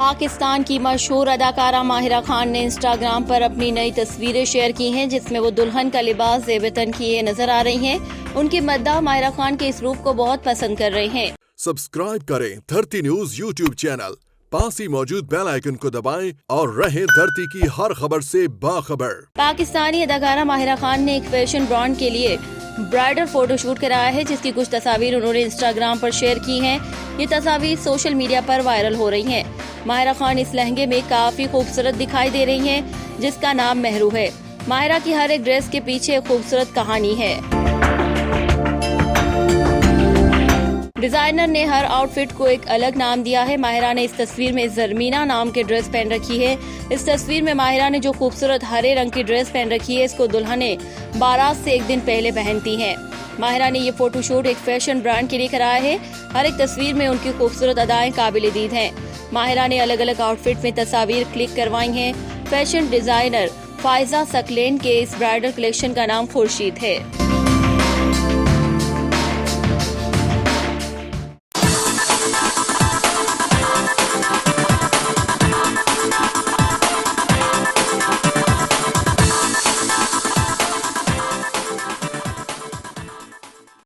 पाकिस्तान की मशहूर अदाकारा माहिरा खान ने इंस्टाग्राम पर अपनी नई तस्वीरें शेयर की हैं, जिसमें वो दुल्हन का लिबास ज़ेब-ए-तन किए नजर आ रही हैं। उनकी मद्दाह माहिरा खान के इस रूप को बहुत पसंद कर रहे हैं। सब्सक्राइब करें धरती न्यूज यूट्यूब चैनल, पास ही मौजूद बेल आइकन को दबाएं और रहें धरती की हर खबर से बाखबर। पाकिस्तानी अदाकारा माहिरा खान ने एक फैशन ब्रांड के लिए ब्राइडल फोटोशूट कराया है, जिसकी कुछ तस्वीर उन्होंने इंस्टाग्राम पर शेयर की हैं। ये तस्वीर सोशल मीडिया पर वायरल हो रही हैं। माहिरा खान इस लहंगे में काफी खूबसूरत दिखाई दे रही हैं, जिसका नाम मेहरू है। माहिरा की हर एक ड्रेस के पीछे एक खूबसूरत कहानी है। डिजाइनर ने हर आउटफिट को एक अलग नाम दिया है। माहिरा ने इस तस्वीर में जरमीना नाम के ड्रेस पहन रखी है। इस तस्वीर में माहिरा ने जो खूबसूरत हरे रंग की ड्रेस पहन रखी है, इसको दुल्हनें बारात से एक दिन पहले पहनती हैं। माहिरा ने ये फोटोशूट एक फैशन ब्रांड के लिए कराया है। हर एक तस्वीर में उनकी खूबसूरत अदाएं काबिल-ए-दीद हैं। माहिरा ने अलग अलग आउटफिट में तस्वीर क्लिक करवाई हैं। फैशन डिजाइनर फायजा सकलेन के इस ब्राइडल कलेक्शन का नाम खुर्शीद है।